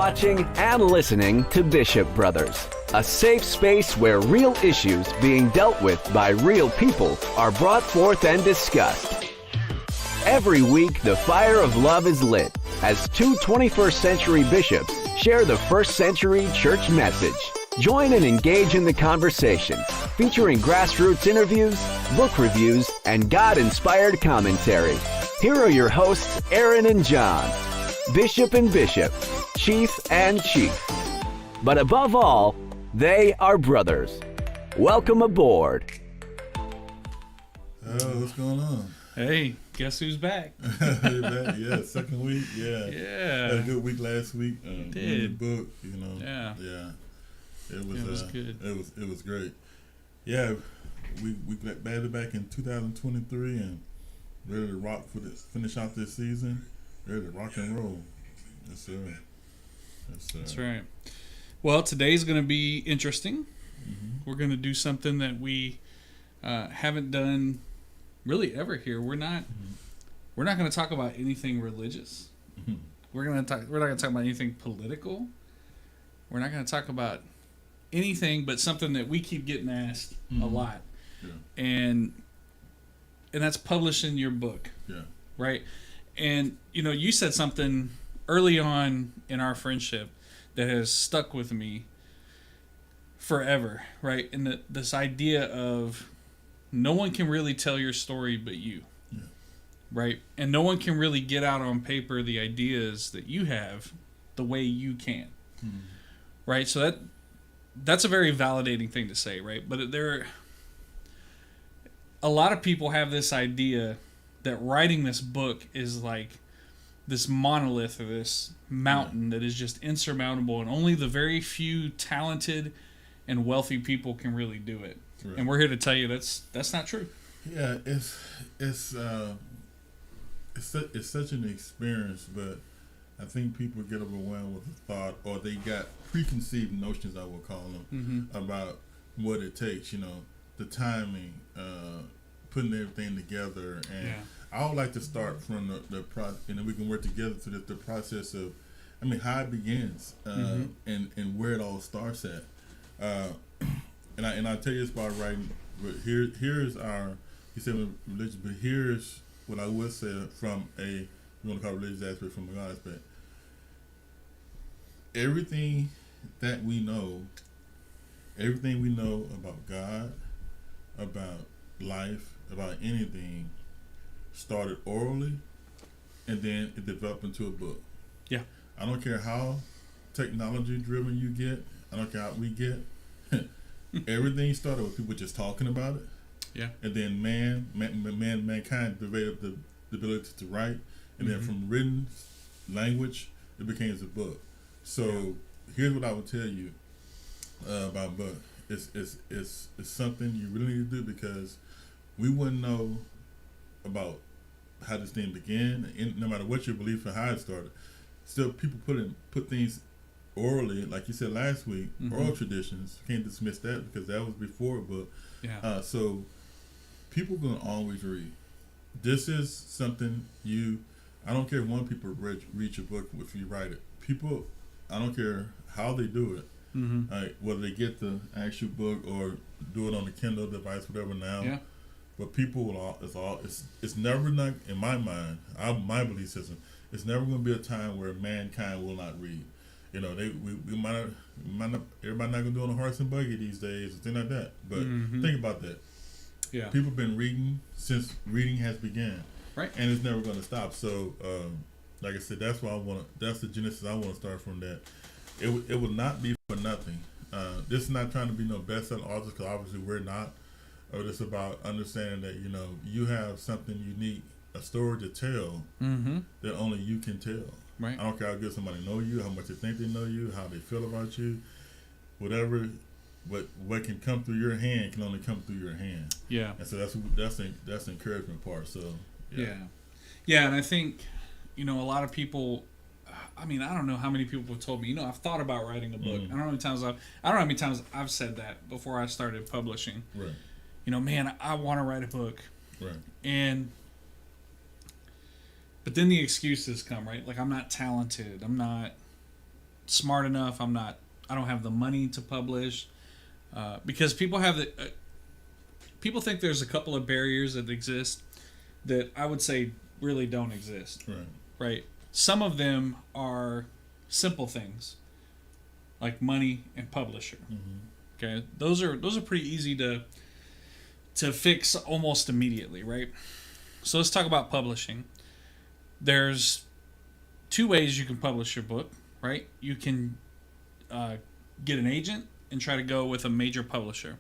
watching and listening to Bishop Brothers, a safe space where real issues being dealt with by real people are brought forth and discussed. Every week, the fire of love is lit as two 21st century bishops share the first century church message. Join and engage in the conversation, featuring grassroots interviews, book reviews, and God-inspired commentary. Here are your hosts, Aaron and John, Bishop and Bishop, Chief and Chief. But above all, they are brothers. Welcome aboard. Oh, what's going on? Hey, guess who's back? Hey, back. Yeah, second week. Yeah. Yeah. Had a good week last week. Did. The book, you know. Yeah. Yeah. It was good. It was great. Yeah, we got back in 2023 and ready to rock for this. Finish out this season. Ready to rock and roll. Yes, sir. That's right. Well, today's going to be interesting. Mm-hmm. We're going to do something that we haven't done really ever here. We're not going to talk about anything religious. Mm-hmm. We're not going to talk about anything political. We're not going to talk about anything but something that we keep getting asked a lot. Yeah. And that's publishing your book. Yeah. Right? And, you said something early on in our friendship that has stuck with me forever, right? And this idea of no one can really tell your story but you, right? And no one can really get out on paper the ideas that you have the way you can, right? So that's a very validating thing to say, right? But a lot of people have this idea that writing this book is like this monolith or this mountain that is just insurmountable, and only the very few talented and wealthy people can really do it. Right. And we're here to tell you that's not true. Yeah, it's such an experience, but I think people get overwhelmed with the thought, or they got preconceived notions, I will call them, about what it takes. The timing, putting everything together, and I would like to start from the process, and then we can work together to the process of, how it begins, and where it all starts at. And I'll tell you this about writing. But here's our, you said religion, but here's what I would say from we want to call it religious aspect, from a God aspect. Everything we know about God, about life, about anything, started orally, and then it developed into a book. Yeah. I don't care how technology driven you get. I don't care how we get. Everything started with people just talking about it. Yeah. And then mankind developed the ability to write, and then from written language, it became a book. So here's what I would tell you about book. It's something you really need to do, because we wouldn't know about how this thing began, and no matter what your belief and how it started. Still, people put things orally, like you said last week, oral traditions. Can't dismiss that, because that was before a book. Yeah. So people gonna always read. This is something I don't care if one people read your book if you write it. People, I don't care how they do it. Whether they get the actual book or do it on the Kindle device, whatever now. Yeah. But people it's never not, in my mind, my belief system, it's never going to be a time where mankind will not read. We might not, everybody not going to do it on a horse and buggy these days, or things like that. But think about that. Yeah. People have been reading since reading has began. Right. And it's never going to stop. So, like I said, that's the genesis I want to start from. That it will not be for nothing. This is not trying to be no best-selling authors, because obviously we're not. But it's about understanding that you have something unique, a story to tell that only you can tell. Right. I don't care how good somebody know you, how much they think they know you, how they feel about you, whatever. But what can come through your hand can only come through your hand. Yeah. And so that's the encouragement part. So yeah, and I think a lot of people. I don't know how many people have told me. I've thought about writing a book. I don't know how many times I've said that before I started publishing. Right. Man, I want to write a book. Right. But then the excuses come, right? Like, I'm not talented. I'm not smart enough. I don't have the money to publish, because people have people think there's a couple of barriers that exist that I would say really don't exist. Right. Right. Some of them are simple things, like money and publisher. Okay, those are pretty easy to fix almost immediately, right? So let's talk about publishing. There's two ways you can publish your book, right? You can get an agent and try to go with a major publisher.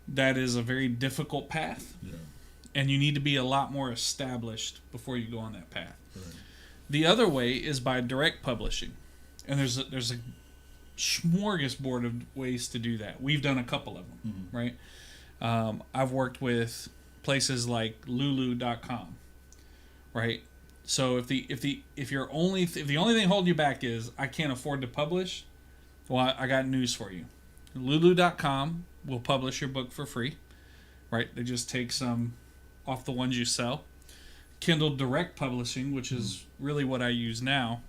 That is a very difficult path, and you need to be a lot more established before you go on that path. Right. The other way is by direct publishing, and there's a smorgasbord of ways to do that. We've done a couple of them, right? I've worked with places like Lulu.com, right? So if the only thing holding you back is I can't afford to publish, well, I got news for you. Lulu.com will publish your book for free, right? They just take some off the ones you sell. Kindle Direct Publishing, which is really what I use now,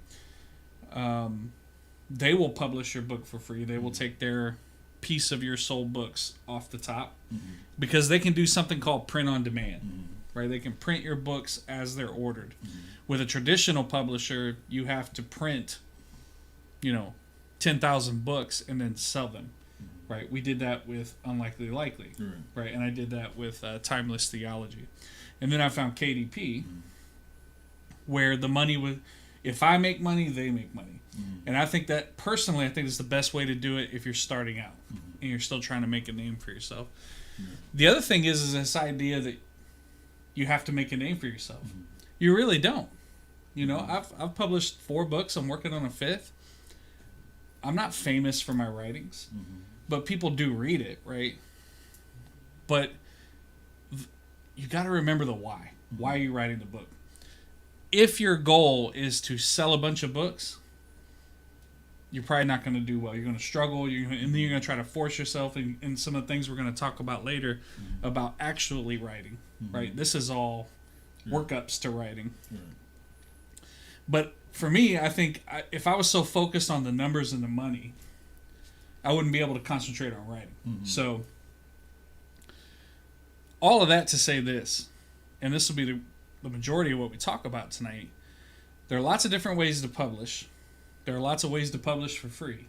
they will publish your book for free. They will take their piece of your sold books off the top, because they can do something called print on demand, right? They can print your books as they're ordered. With a traditional publisher, you have to print, 10,000 books and then sell them, right? We did that with Unlikely Likely, right? And I did that with Timeless Theology. And then I found KDP, where the money was, if I make money, they make money. And I think that, personally, I think it's the best way to do it if you're starting out and you're still trying to make a name for yourself. The other thing is this idea that you have to make a name for yourself. You really don't. I've published 4 books. I'm working on a 5th. I'm not famous for my writings, but people do read it, right? But you got to remember the why. Why are you writing the book? If your goal is to sell a bunch of books, you're probably not going to do well. You're going to struggle, and then you're going to try to force yourself in some of the things we're going to talk about later about actually writing, right? This is all workups to writing. But for me, I think if I was so focused on the numbers and the money, I wouldn't be able to concentrate on writing. So all of that to say this, and this will be the majority of what we talk about tonight, there are lots of different ways to publish. There are lots of ways to publish for free.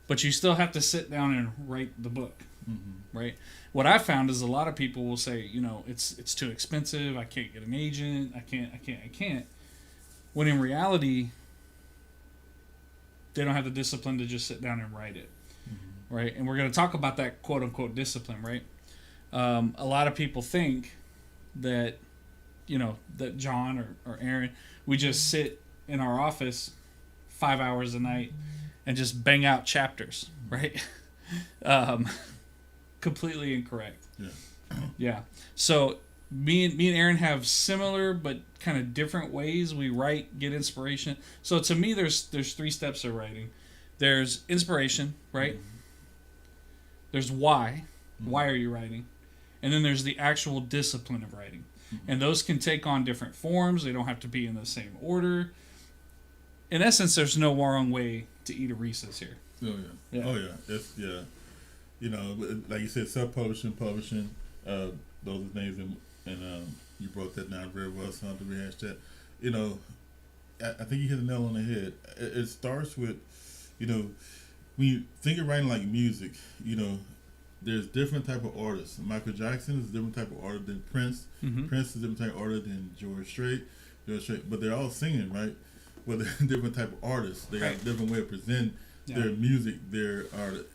But you still have to sit down and write the book, right? What I found is a lot of people will say, it's too expensive, I can't get an agent, I can't. When in reality, they don't have the discipline to just sit down and write it, right? And we're going to talk about that quote-unquote discipline, right? A lot of people think that, that John or Aaron, we just sit in our office 5 hours a night and just bang out chapters, right? Completely incorrect. Yeah. So me and Aaron have similar but kind of different ways we write, get inspiration. So to me, there's 3 steps of writing. There's inspiration, right? There's why. Why are you writing? And then there's the actual discipline of writing. And those can take on different forms. They don't have to be in the same order. In essence, there's no wrong way to eat a Reese's here. It's like you said, self-publishing, publishing. Those are things, and you broke that down very well. So I have to rehash that. I think you hit the nail on the head. It starts with, when you think of writing like music, there's different type of artists. Michael Jackson is a different type of artist than Prince. Prince is a different type of artist than George Strait. But they're all singing, right? Well, they're different type of artists. They got a different way of presenting their music, their art.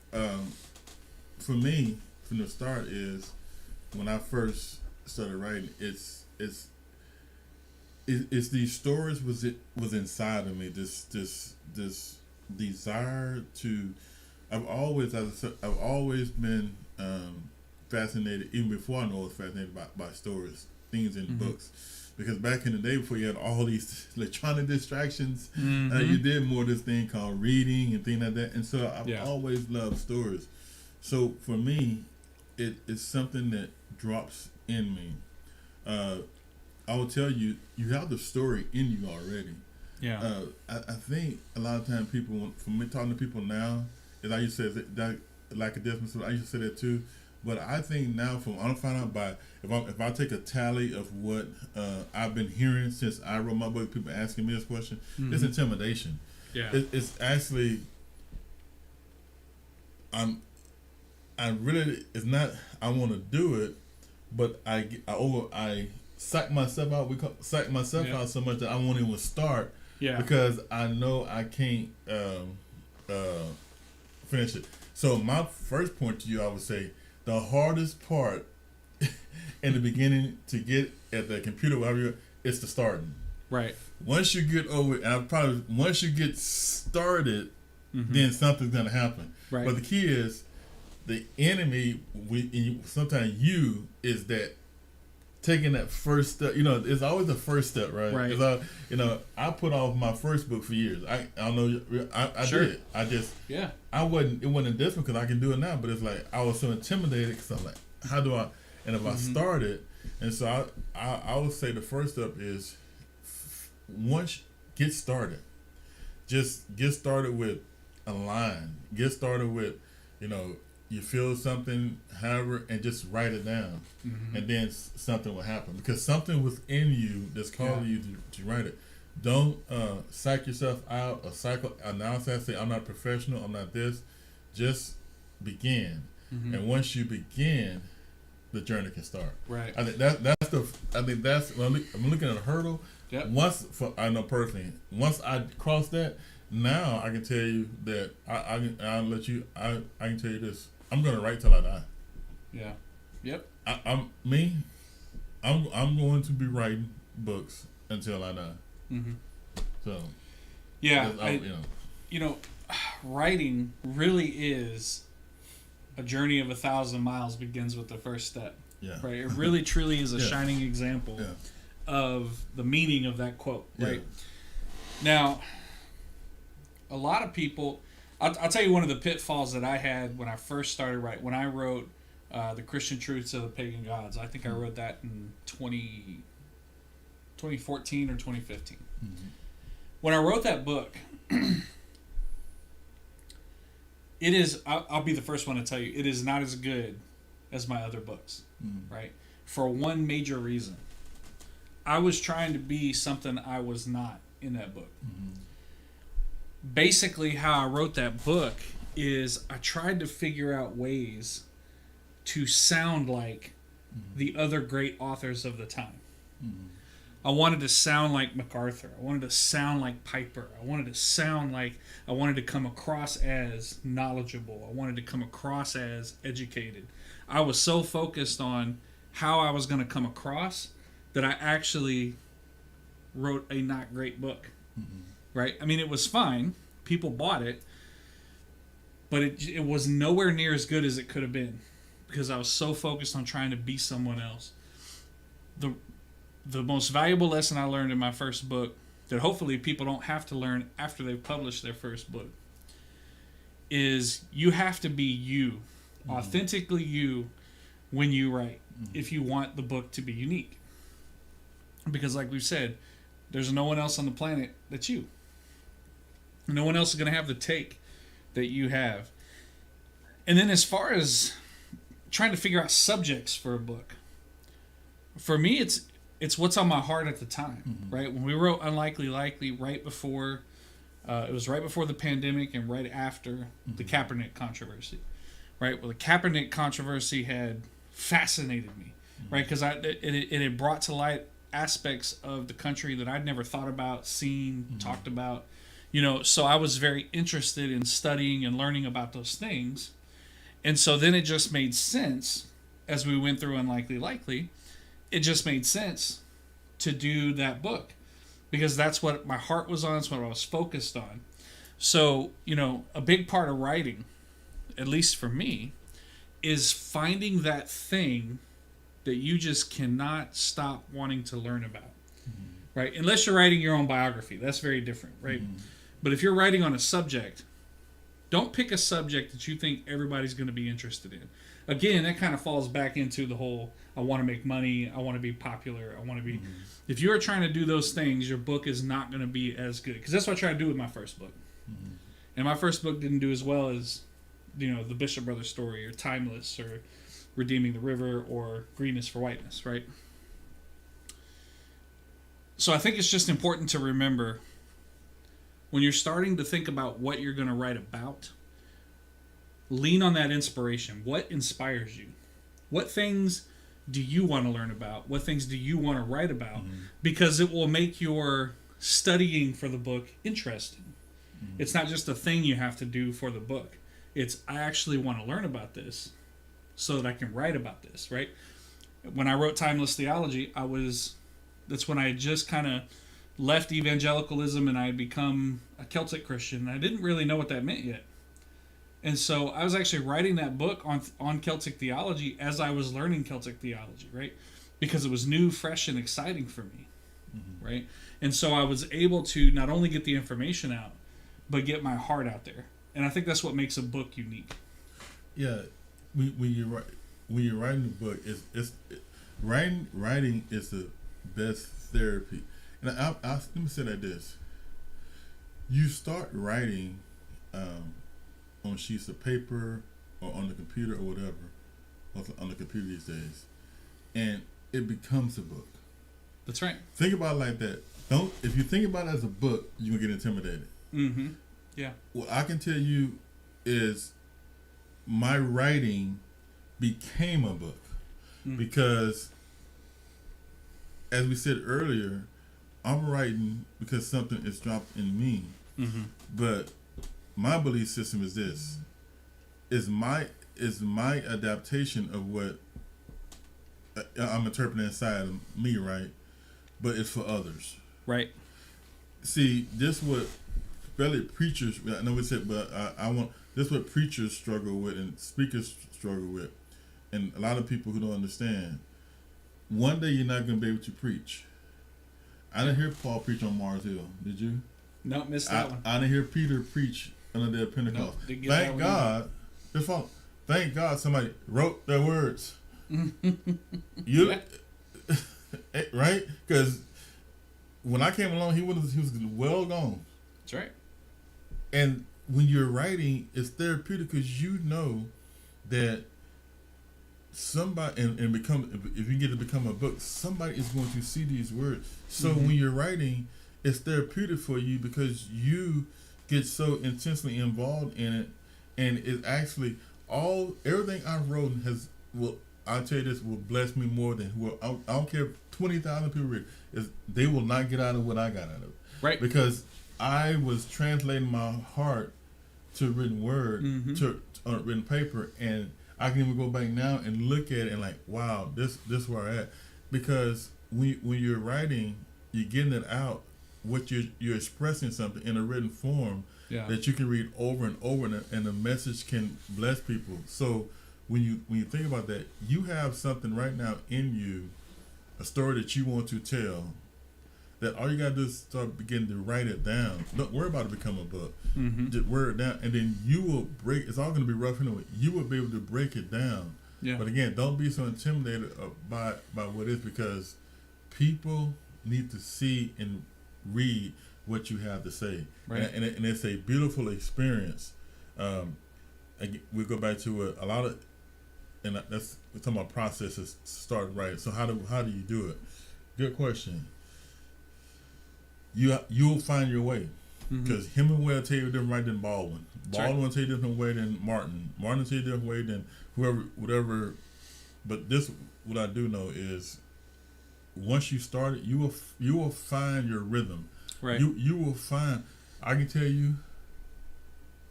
For me, from the start, is when I first started writing. It's these stories was inside of me. This desire to. I've always been fascinated, even before I know I was fascinated by stories, things in books. Because back in the day, before you had all these electronic distractions, you did more of this thing called reading and things like that. And so I've always loved stories. So for me, it's something that drops in me. I will tell you, you have the story in you already. Yeah. I think a lot of times people, for me talking to people now, as I used to say that lack of discipline, I used to say that too. But I think now, I'm finding out by if I take a tally of what I've been hearing since I wrote my book, people asking me this question, it's intimidation. Yeah. It's actually, it's not, I want to do it, but I psych myself out. Psych myself out so much that I won't even start. Yeah. Because I know I can't finish it. So my first point to you, I would say, the hardest part in the beginning to get at the computer, whatever, is the starting. Right. Once you get over it, once you get started, then something's gonna happen. Right. But the key is the enemy. Sometimes is that taking that first step. It's always the first step, right? Right. I put off my first book for years. I don't know. I Sure. did. I just. Yeah. It wasn't different because I can do it now, but it's like I was so intimidated because I'm like, how do I? And if I started, and so I would say the first step is once get started. Just get started with a line. Get started with, you feel something, however, and just write it down, and then something will happen because something within you that's calling you to write it. Don't psych yourself out or psychoanalysis. Say I'm not professional. I'm not this. Just begin, and once you begin, the journey can start. Right. I think that's when I'm looking at a hurdle. Yep. I know personally. Once I cross that, now I can tell you that I can tell you this. I'm gonna write till I die. Yeah. Yep. I'm going to be writing books until I die. So. Yeah. Writing really is a journey of 1,000 miles begins with the first step. Yeah. Right. It really truly is a shining example of the meaning of that quote. Right. Now, a lot of people. I'll tell you one of the pitfalls that I had when I first started writing. When I wrote The Christian Truths of the Pagan Gods, I think I wrote that in 2014 or 2015. When I wrote that book, it is, I'll be the first one to tell you, it is not as good as my other books, right? For one major reason. I was trying to be something I was not in that book. Basically, how I wrote that book is I tried to figure out ways to sound like the other great authors of the time. I wanted to sound like MacArthur. I wanted to sound like Piper. I wanted to come across as knowledgeable. I wanted to come across as educated. I was so focused on how I was going to come across that I actually wrote a not great book. Right? I mean, it was fine. People bought it. But it was nowhere near as good as it could have been because I was so focused on trying to be someone else. The most valuable lesson I learned in my first book that hopefully people don't have to learn after they've published their first book is you have to be you, authentically you, when you write, if you want the book to be unique. Because like we've said, there's no one else on the planet that's you. No one else is going to have the take that you have. And then as far as trying to figure out subjects for a book, for me it's what's on my heart at the time, right? When we wrote Unlikely Likely right before, it was right before the pandemic and right after the Kaepernick controversy, right? Well, the Kaepernick controversy had fascinated me, right? Because it had brought to light aspects of the country that I'd never thought about, seen, talked about, so I was very interested in studying and learning about those things. And so then it just made sense as we went through Unlikely Likely, it just made sense to do that book because that's what my heart was on, that's what I was focused on. So, a big part of writing, at least for me, is finding that thing that you just cannot stop wanting to learn about, right? Unless you're writing your own biography, that's very different, right? But if you're writing on a subject Don't pick a subject that you think everybody's going to be interested in. Again, that kind of falls back into the whole, I want to make money, I want to be popular, I want to be... Mm-hmm. If you're trying to do those things, your book is not going to be as good. Because that's what I tried to do with my first book. Mm-hmm. And my first book didn't do as well as, the Bishop Brothers story, or Timeless, or Redeeming the River, or Greenness for Whiteness, right? So I think it's just important to remember, when you're starting to think about what you're going to write about, lean on that inspiration. What inspires you? What things do you want to learn about? What things do you want to write about? Mm-hmm. Because it will make your studying for the book interesting. Mm-hmm. It's not just a thing you have to do for the book. It's, I actually want to learn about this so that I can write about this, right? When I wrote Timeless Theology, that's when I had just kind of left evangelicalism and I had become a Celtic Christian. I didn't really know what that meant yet. And so I was actually writing that book on Celtic theology as I was learning Celtic theology, right? Because it was new, fresh, and exciting for me, mm-hmm. right? And so I was able to not only get the information out, but get my heart out there. And I think that's what makes a book unique. Yeah, when you're writing a book, writing is the best therapy. And let me say like this: you start writing on sheets of paper or on the computer or whatever, on the computer these days, and it becomes a book. That's right. Think about it like that. If you think about it as a book, you're gonna get intimidated. Mm-hmm. Yeah. What I can tell you is my writing became a book because, as we said earlier, I'm writing because something is dropped in me. Mm-hmm. But my belief system is this: is my adaptation of what I'm interpreting inside of me, right? But it's for others, right? See, this what really preachers. I know we said, but this is what preachers struggle with and speakers struggle with, and a lot of people who don't understand. One day you're not going to be able to preach. I didn't hear Paul preach on Mars Hill. Did you? No, missed that one. I didn't hear Peter preach on the day of Pentecost. Thank God. Thank God somebody wrote their words. Right? Because when I came along, he was well gone. That's right. And when you're writing, it's therapeutic because you know that somebody and become, if you get to become a book, somebody is going to see these words. So when you're writing, it's therapeutic for you because you get so intensely involved in it, and it actually everything I wrote I'll tell you this, will bless me more than I don't care if 20,000 people read it. They will not get out of what I got out of it. Right. Because I was translating my heart to written word, to written paper, and I can even go back now and look at it and like, wow, this is where I'm at. Because when you're writing, you're getting it out. What you're expressing something in a written form that you can read over and over, and the message can bless people. So when you think about that, you have something right now in you, a story that you want to tell. That all you gotta do is start beginning to write it down. Don't worry about it becoming a book. Just write it down, and then you will break. It's all gonna be rough anyway. You will be able to break it down. Yeah. But again, don't be so intimidated by what it is, because people need to see and read what you have to say. Right. And it's a beautiful experience. We go back to a lot of, and that's we're talking about processes to start writing. So how do you do it? Good question. You'll find your way, because Hemingway will tell you different way than Baldwin. Baldwin will tell you different way than Martin. Martin will tell you different way than whatever. But this, what I do know is, once you start it, you will find your rhythm. Right. You will find. I can tell you.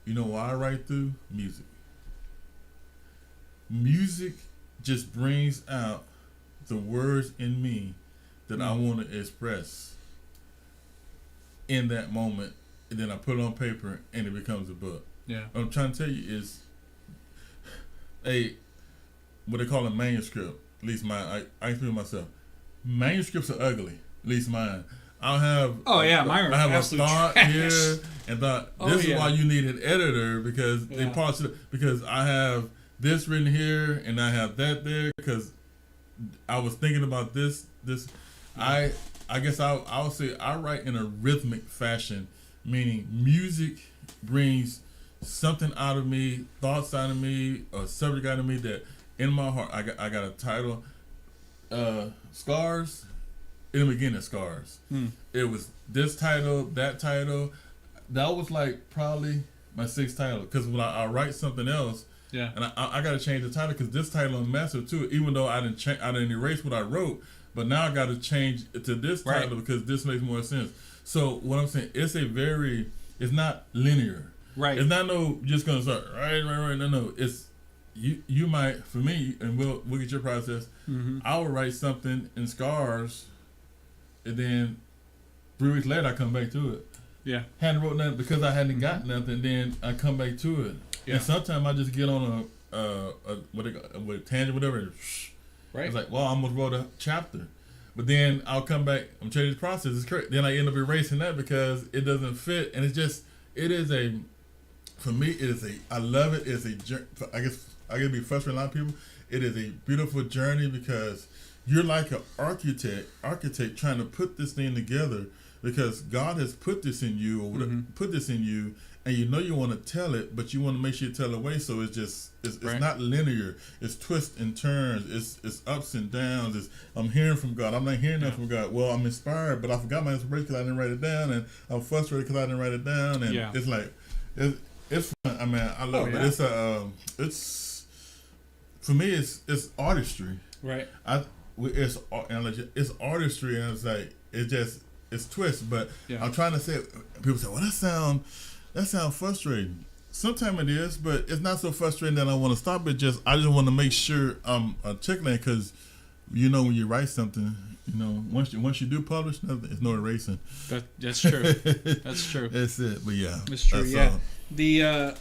You know why I write through music. Music just brings out the words in me that I want to express in that moment, and then I put it on paper and it becomes a book. Yeah. What I'm trying to tell you is what they call a manuscript, at least mine. I explain myself. Manuscripts are ugly, at least mine. I'll have. Oh yeah, mine are I have a absolute thought trash. here and thought this is why you need an editor because they parts because I have this written here and I have that there because I was thinking about this. I guess I'll say I write in a rhythmic fashion, meaning music brings something out of me, thoughts out of me, a subject out of me that in my heart I got a title, Scars. In the beginning, Scars. It was this title, that title. That was like probably my sixth title because when I write something else, and I got to change the title because this title is massive too. Even though I didn't erase what I wrote, but now I got to change it to this title because this makes more sense. So what I'm saying, it's not linear. Right. It's not just gonna start right. No. It's you might for me, and we'll get your process. I will write something in Scars. And then 3 weeks later, I come back to it. Yeah. Hadn't wrote nothing because I hadn't got nothing. Then I come back to it. Yeah. And sometimes I just get on a tangent, whatever. Right. It's like, well, I almost wrote a chapter. But then I'll come back. I'm changing the process. It's correct. Then I end up erasing that because it doesn't fit. And for me, I love it. It's I guess I can be frustrating a lot of people. It is a beautiful journey because you're like an architect trying to put this thing together because God has put this in you and you want to tell it, but you want to make sure you tell it away. So it's not linear. It's twists and turns. It's ups and downs. I'm hearing from God. I'm not hearing that from God. Well, I'm inspired, but I forgot my inspiration because I didn't write it down, and I'm frustrated because I didn't write it down. And it's like it's fun. I mean, I love it. It's for me. It's artistry. Right. It's artistry, and it's like it's twists. But I'm trying to say, people say, "Well, that sounds frustrating." Sometimes it is, but it's not so frustrating that I want to stop it. I just want to make sure I'm articulating because when you write something, once you do publish, it's no erasing. That's true. That's true. That's it. But yeah, it's true. All. The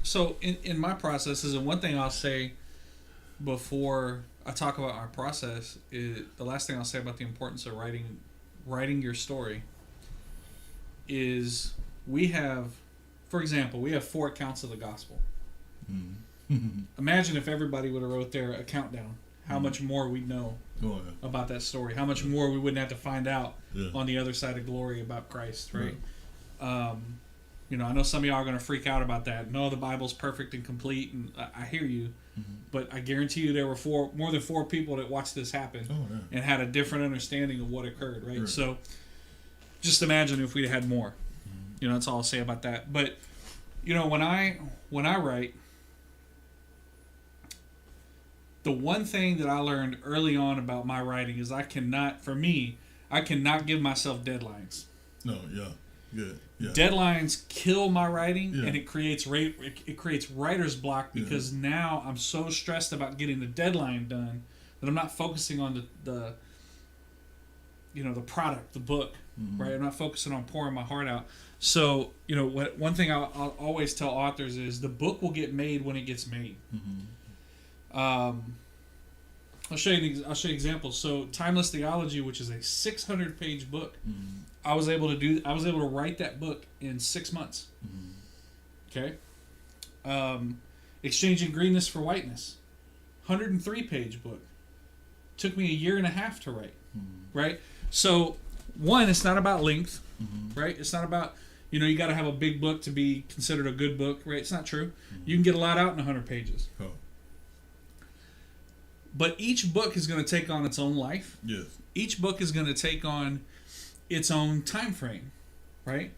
so in my processes, and one thing I'll say before I talk about our process is the last thing I'll say about the importance of writing your story is we have 4 accounts of the gospel. Imagine if everybody would have wrote their account down, how much more we'd know about that story, how much more we wouldn't have to find out on the other side of glory about Christ, right? I know some of y'all are going to freak out about that. No, the Bible's perfect and complete, and I hear you. But I guarantee you there were more than 4 people that watched this happen and had a different understanding of what occurred, right? So just imagine if we'd had more. That's all I'll say about that. But, when I write, the one thing that I learned early on about my writing is I cannot give myself deadlines. No, yeah. Good. Yeah. Deadlines kill my writing, and it creates writer's block because now I'm so stressed about getting the deadline done that I'm not focusing on the product, the book, right? I'm not focusing on pouring my heart out. So one thing I'll always tell authors is the book will get made when it gets made. I'll show you examples. So Timeless Theology, which is a 600-page book, I was able to write that book in 6 months. Okay. Exchanging Greenness for Whiteness, 103-page book, took me a year and a half to write. Right. So one, it's not about length, right? It's not about you got to have a big book to be considered a good book, right? It's not true. You can get a lot out in 100 pages. But each book is going to take on its own life. Yes. Each book is going to take on its own time frame, right?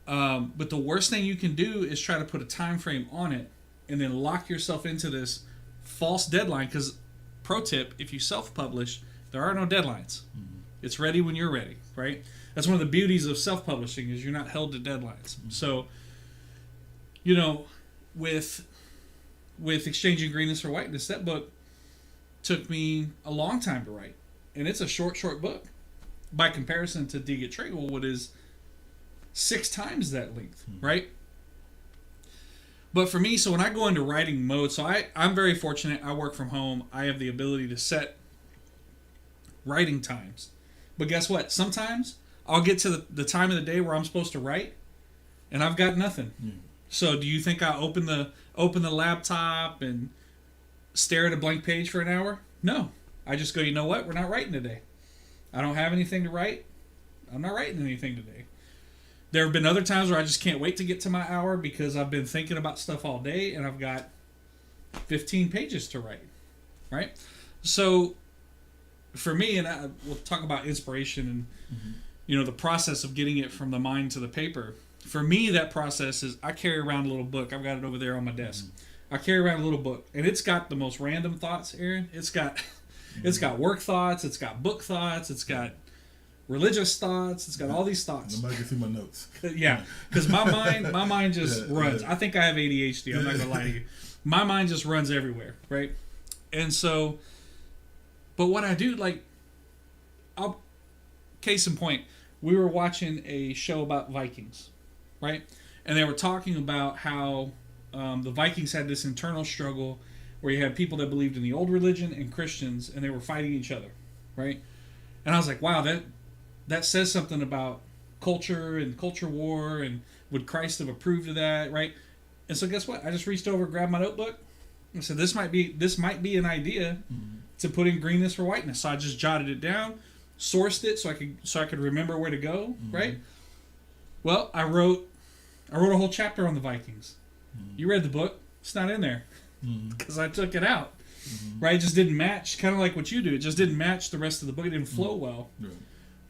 But the worst thing you can do is try to put a time frame on it and then lock yourself into this false deadline. Because, pro tip, if you self-publish, there are no deadlines. It's ready when you're ready, right? That's one of the beauties of self-publishing is you're not held to deadlines. So, with Exchanging Greenness for Whiteness, that book took me a long time to write, and it's a short book by comparison to Dig It Triggle, what is 6 times that length, right? But for me, so when I go into writing mode, so I'm very fortunate. I work from home. I have the ability to set writing times. But guess what? Sometimes I'll get to the time of the day where I'm supposed to write, and I've got nothing. So do you think I open the laptop and stare at a blank page for an hour? No. I just go, you know what? We're not writing today. I don't have anything to write. I'm not writing anything today. There have been other times where I just can't wait to get to my hour because I've been thinking about stuff all day and I've got 15 pages to write. Right? So for me, and we'll talk about inspiration and the process of getting it from the mind to the paper. For me, that process is I carry around a little book. I've got it over there on my desk. I carry around a little book, and it's got the most random thoughts, Aaron. It's got work thoughts. It's got book thoughts. It's got religious thoughts. It's got all these thoughts. Nobody can see my notes. Yeah, because my mind just runs. I think I have ADHD. I'm not gonna lie to you. My mind just runs everywhere, right? And so, but what I do, case in point, we were watching a show about Vikings, right? And they were talking about how the Vikings had this internal struggle where you had people that believed in the old religion and Christians, and they were fighting each other, right? And I was like, wow, that says something about culture and culture war, and would Christ have approved of that, right? And so guess what? I just reached over, grabbed my notebook, and said, this might be an idea to put in greenness for whiteness. So I just jotted it down, sourced it so I could remember where to go, right? Well, I wrote a whole chapter on the Vikings. You read the book. It's not in there because I took it out. Right? It just didn't match, kind of like what you do. It just didn't match the rest of the book. It didn't flow well. Right.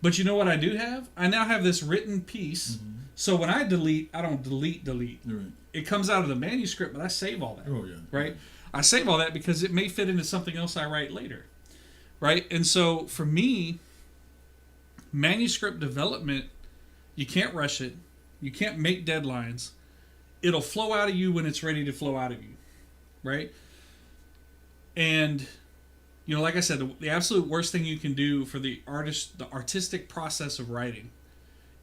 But you know what I do have? I now have this written piece. So when I delete, I don't delete. Right. It comes out of the manuscript, but I save all that. Oh, yeah. Right? I save all that because it may fit into something else I write later. Right? And so for me, manuscript development, you can't rush it. You can't make deadlines. It'll flow out of you when it's ready to flow out of you, right? And, like I said, the absolute worst thing you can do for the artistic process of writing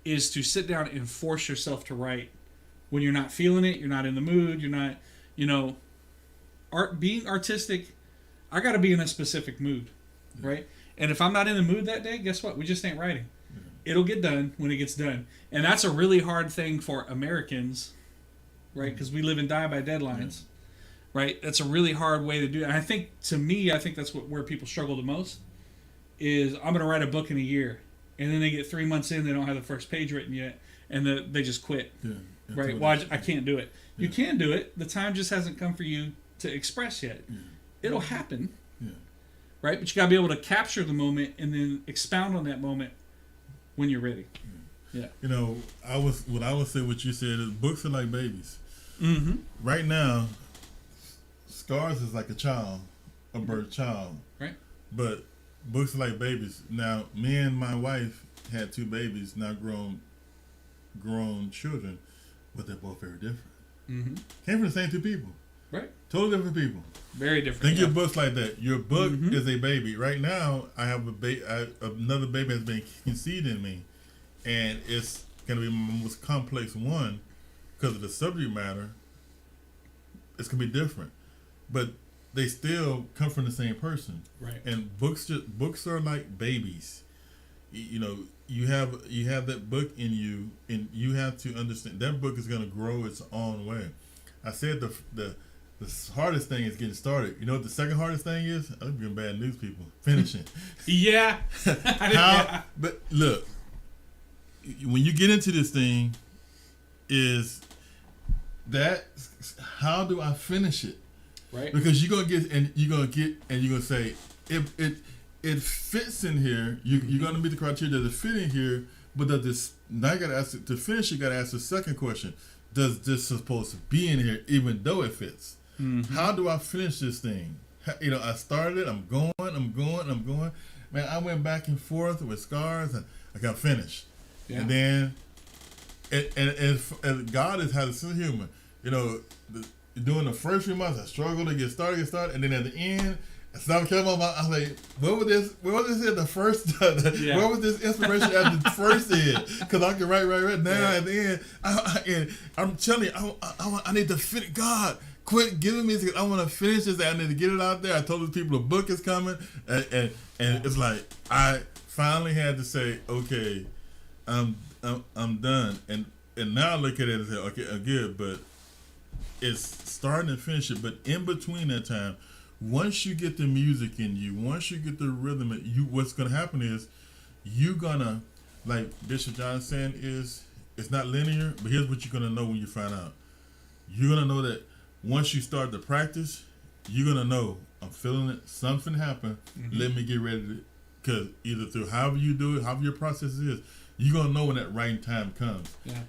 is to sit down and force yourself to write when you're not feeling it, you're not in the mood, you're not, being artistic, I got to be in a specific mood, right? And if I'm not in the mood that day, guess what? We just ain't writing. It'll get done when it gets done. And that's a really hard thing for Americans, right? Because we live and die by deadlines, right? That's a really hard way to do it. And I think that's where people struggle the most is I'm going to write a book in a year. And then they get 3 months in, they don't have the first page written yet. And they just quit, right? Well, I can't do it. You can do it. The time just hasn't come for you to express yet. It'll happen, right? But you got to be able to capture the moment and then expound on that moment when you're ready. Yeah. I would say what you said is books are like babies. Right now, Scars is like a birth child. Right. But books are like babies. Now, me and my wife had 2 babies, now grown children, but they're both very different. Came from the same 2 people. Right. Totally different people. Very different. Think your book's like that. Your book is a baby. Right now, I have another baby has been conceived in me, and it's going to be my most complex one because of the subject matter. It's going to be different, but they still come from the same person. Right. And books are like babies. You have that book in you, and you have to understand that book is going to grow its own way. I said the hardest thing is getting started. You know what the second hardest thing is? I'm giving bad news, people. Finishing. Yeah. But look, when you get into this thing, is that how do I finish it? Right. Because you're gonna say it fits in here. You're gonna meet the criteria that it fit in here, but now you gotta ask to finish. You gotta ask the second question: does this supposed to be in here, even though it fits? How do I finish this thing? I started it. I'm going. Man, I went back and forth with Scars, and I got finished. Yeah. And then, and God has had a sense of humor. During the first 3 months, I struggled to get started, and then at the end, I stopped I was like, what was this at the first? What was this inspiration at the first end? Because I can write now at the end. I'm telling you, I need to finish. God, quit giving me this. I want to finish this. I need to get it out there. I told the people the book is coming, and it's like I finally had to say, okay, I'm done, and now I look at it and say, okay, good, but it's starting and finishing. But in between that time, once you get the music in you, once you get the rhythm in you, what's gonna happen is you're gonna, like Bishop John is saying, is it's not linear. But here's what you're gonna know when you find out. You're gonna know that once you start to practice, you're gonna know I'm feeling it. Something happened. Mm-hmm. Let me get ready to, because either through however you do it, however your process is, you're gonna know when that right time comes. Yeah.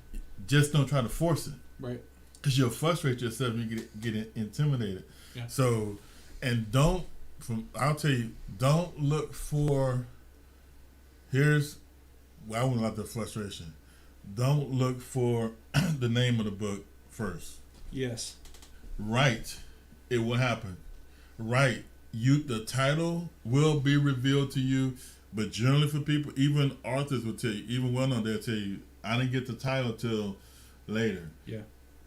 Just don't try to force it. Right. Because you'll frustrate yourself and you get intimidated. Yeah. So, and I'll tell you, don't look for. Here's, I wouldn't like the frustration. Don't look for the name of the book first. Yes. Write. It will happen. Write. The title will be revealed to you, but generally for people, even authors will tell you, even well-known, they'll tell you, I didn't get the title till later. Yeah.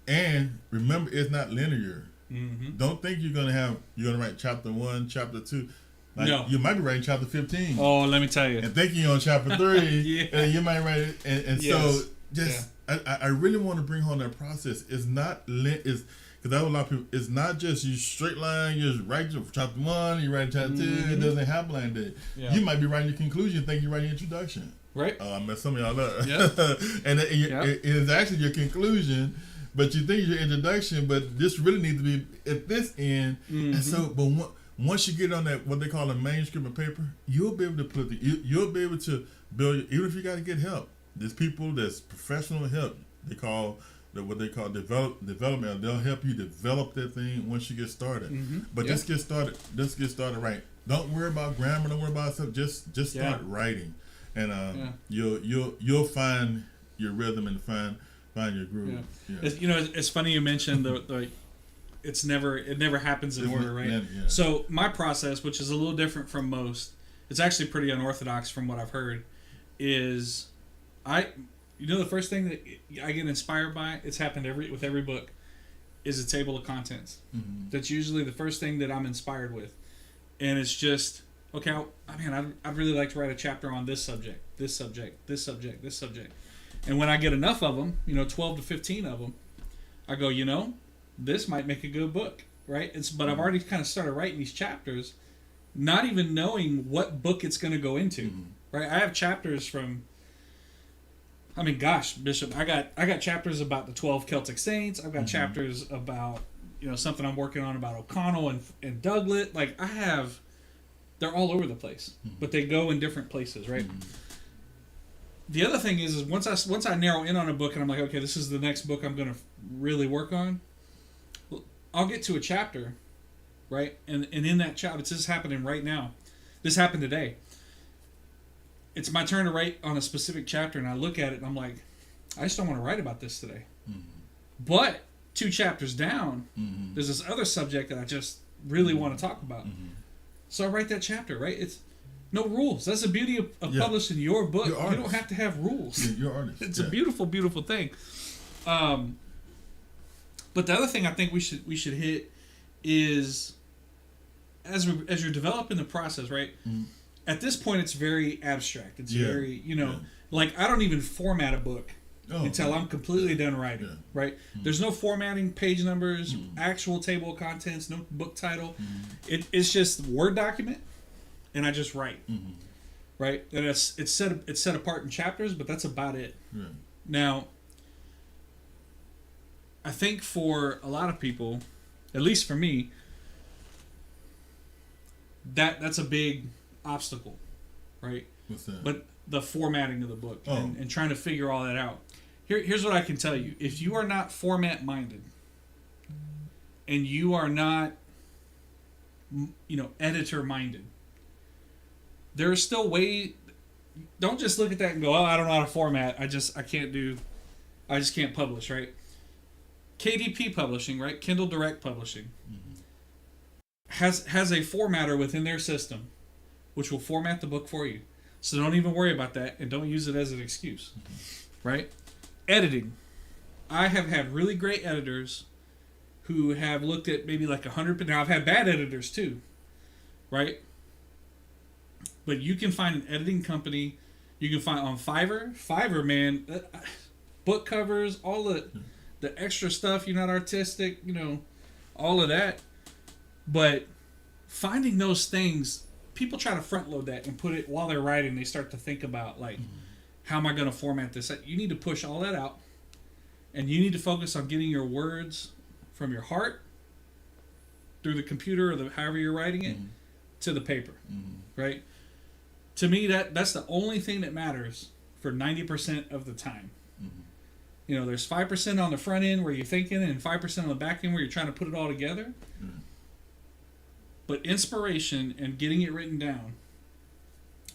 And remember, it's not linear. Mm-hmm. Don't think you're gonna write chapter 1, chapter 2. Like, no. You might be writing chapter 15. Oh, let me tell you. And thinking you're on chapter 3, yeah. And you might write it. And yes. So just, yeah. I really want to bring home that process. It's not, because I have a lot of people, it's not just you straight line, you just write chapter 1, you write chapter 2. It doesn't happen like that. Yeah. You might be writing your conclusion, think you're writing your introduction. Right. I messed some of y'all up. Yep. And it is actually your conclusion. But you think it's your introduction, but this really needs to be at this end. Mm-hmm. And so, but once you get on that, what they call a manuscript of paper, you'll be able to you'll be able to build, even if you got to get help. There's people that's professional help. They call what they call development. They'll help you develop that thing once you get started. Mm-hmm. But just get started. Let's get started right. Don't worry about grammar. Don't worry about stuff. Just start writing, and you'll find your rhythm and find your groove. Yeah. Yeah. It's funny you mentioned the it never happens in order, right? Yeah. So my process, which is a little different from most, it's actually pretty unorthodox from what I've heard, is the first thing that I get inspired by, it's happened with every book, is a table of contents. Mm-hmm. That's usually the first thing that I'm inspired with. And it's just, okay, I'd really like to write a chapter on this subject, this subject, this subject, this subject. And when I get enough of them, 12 to 15 of them, I go, this might make a good book, right? But I've already kind of started writing these chapters, not even knowing what book it's going to go into, right? I have chapters from, Bishop, I got chapters about the 12 Celtic saints. I've got chapters about, something I'm working on about O'Connell and Douglas. Like they're all over the place, but they go in different places, right? The other thing is once I narrow in on a book and I'm like, okay, this is the next book I'm going to really work on, I'll get to a chapter, right? And in that chapter, it's just happening right now. This happened today. It's my turn to write on a specific chapter, and I look at it and I'm like, I just don't want to write about this today. Mm-hmm. But 2 chapters down, there's this other subject that I just really want to talk about. Mm-hmm. So I write that chapter, right? It's no rules. That's the beauty of publishing your book. You don't have to have rules. Yeah, you're artist. It's a beautiful, beautiful thing. But the other thing I think we should hit is as you're developing the process, right? Mm. At this point, it's very abstract. It's very, like I don't even format a book until I'm completely done writing, right? Mm. There's no formatting, page numbers, actual table of contents, no book title. Mm. It's just Word document. And I just write, right? And it's set apart in chapters, but that's about it. Yeah. Now, I think for a lot of people, at least for me, that's a big obstacle, right? What's that? But the formatting of the book and trying to figure all that out. Here's what I can tell you: if you are not format minded, and you are not, editor minded. There are still ways. Don't just look at that and go, I don't know how to format. I just can't publish, right? KDP Publishing, right? Kindle Direct Publishing has a formatter within their system, which will format the book for you. So don't even worry about that, and don't use it as an excuse, right? Editing. I have had really great editors who have looked at maybe like 100. Now I've had bad editors too, right? But you can find an editing company You can find on Fiverr, man, book covers, all the extra stuff. You're not artistic, all of that. But finding those things, people try to front load that and put it while they're writing. They start to think about like, how am I going to format this? You need to push all that out, and you need to focus on getting your words from your heart through the computer or however you're writing it to the paper, right? To me, that's the only thing that matters for 90% of the time. There's 5% on the front end where you're thinking, and 5% on the back end where you're trying to put it all together. But inspiration and getting it written down,